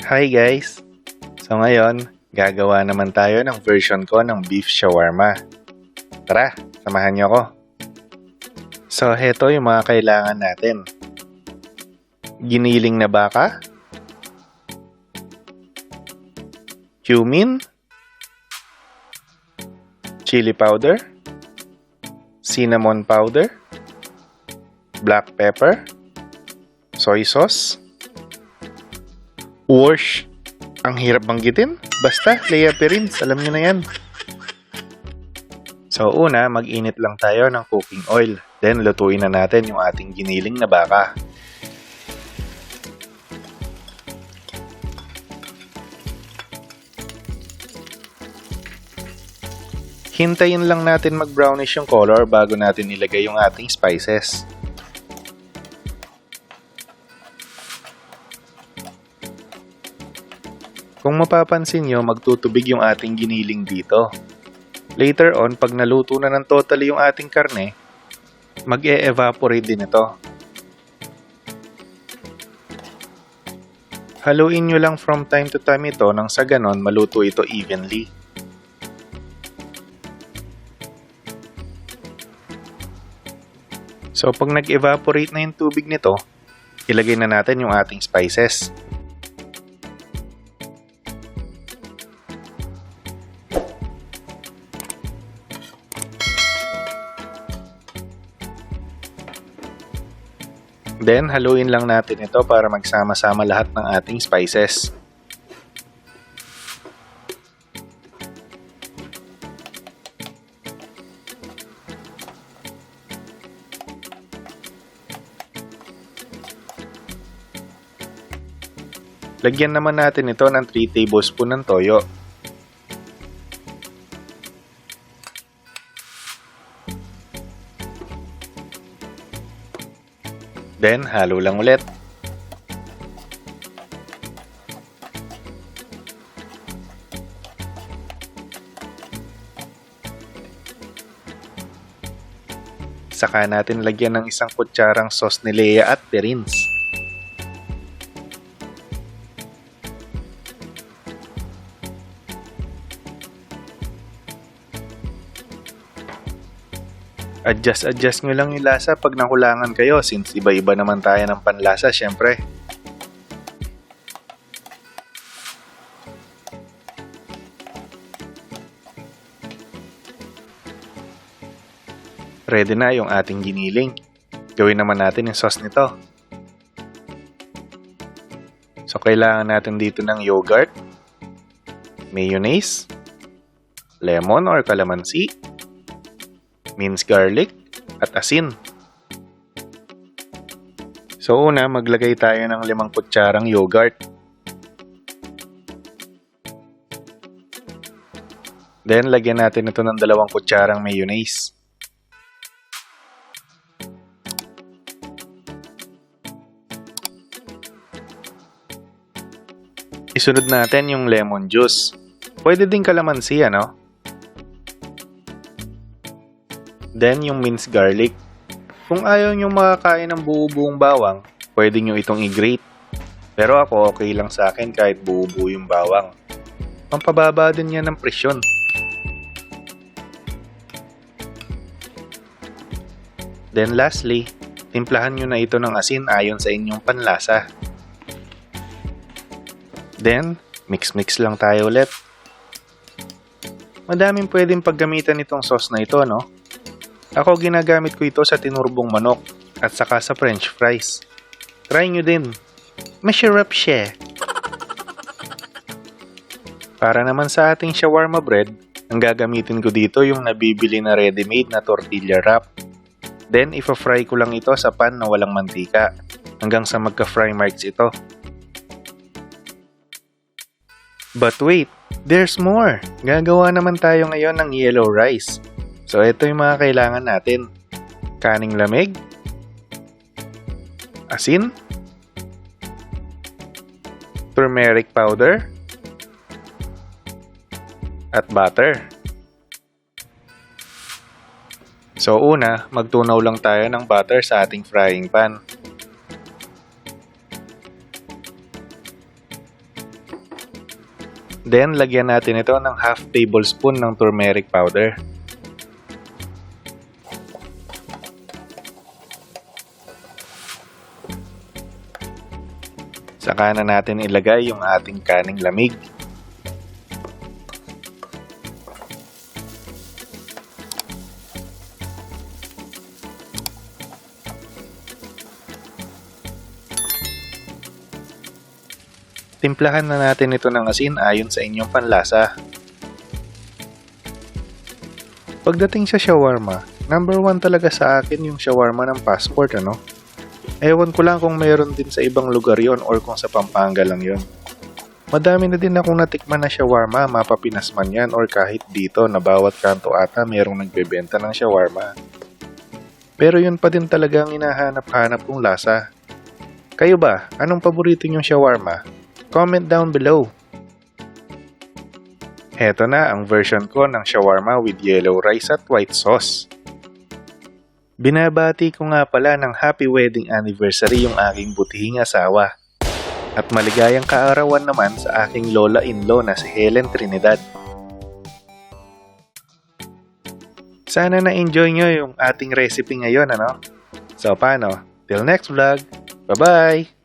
Hi guys! So ngayon, gagawa naman tayo ng version ko ng beef shawarma. Tara, samahan niyo ako. So heto yung mga kailangan natin. Giniling na baka, cumin, chili powder, cinnamon powder, black pepper, soy sauce, Worcestershire. Ang hirap banggitin. Basta, Lea Perins. Alam nyo na yan. So, una, mag-init lang tayo ng cooking oil. Then, lutuin na natin yung ating giniling na baka. Hintayin lang natin mag-brownish yung color bago natin ilagay yung ating spices. Kung mapapansin nyo, magtutubig yung ating giniling dito. Later on, pag naluto na ng totally yung ating karne, mag-e-evaporate din ito. Haluin nyo lang from time to time ito nang sa ganon maluto ito evenly. So pag nag-evaporate na yung tubig nito, ilagay na natin yung ating spices. Then, haluin lang natin ito para magsama-sama lahat ng ating spices. Lagyan naman natin ito ng 3 tablespoon ng toyo. Then, halo lang ulit. Saka natin lagyan ng 1 kutsarang sauce ni Lea at Perins. Adjust nyo lang yung lasa pag nakulangan kayo since iba-iba naman tayo ng panlasa syempre. Ready na yung ating giniling. Gawin naman natin yung sauce nito. So kailangan natin dito ng yogurt, mayonnaise, lemon or calamansi, minced garlic, at asin. So una, maglagay tayo ng 5 kutsarang yogurt. Then, lagyan natin ito ng 2 kutsarang mayonnaise. Isunod natin yung lemon juice. Pwede din kalamansi, ano? Then, yung minced garlic. Kung ayaw nyo makakain ng buo-buong bawang, pwede nyo itong i-grate. Pero ako, okay lang sa akin kahit buo-buo yung bawang. Pampababa din yan ng presyon. Then lastly, timplahan nyo na ito ng asin ayon sa inyong panlasa. Then, mix-mix lang tayo ulit. Madaming pwedeng paggamitan itong sauce na ito, no? Ako ginagamit ko ito sa tinurbong manok at saka sa french fries. Try nyo din. Masarap siya. Para naman sa ating shawarma bread, ang gagamitin ko dito yung nabibili na ready-made na tortilla wrap. Then, ipa-fry ko lang ito sa pan na walang mantika hanggang sa magka-fry marks ito. But wait, there's more! Gagawa naman tayo ngayon ng yellow rice. So, ito yung mga kailangan natin. Kaning lamig, asin, turmeric powder, at butter. So una, magtunaw lang tayo ng butter sa ating frying pan. Then, lagyan natin ito ng half tablespoon ng turmeric powder. Saka na natin ilagay yung ating kaning lamig. Timplahan na natin ito ng asin ayon sa inyong panlasa. Pagdating sa shawarma, number 1 talaga sa akin yung shawarma ng passport, ano? Ewan ko lang kung mayroon din sa ibang lugar yon or kung sa Pampanga lang yon. Madami na din akong natikman na shawarma, mapapinas man yan or kahit dito na bawat kanto ata mayroong nagbebenta ng shawarma. Pero yun pa din talaga ang hinahanap-hanap kong lasa. Kayo ba? Anong paborito nyong shawarma? Comment down below. Heto na ang version ko ng shawarma with yellow rice at white sauce. Binabati ko nga pala ng happy wedding anniversary yung aking butihing asawa. At maligayang kaarawan naman sa aking lola-in-law na si Helen Trinidad. Sana na-enjoy nyo yung ating recipe ngayon, ano? So paano? Till next vlog. Bye-bye!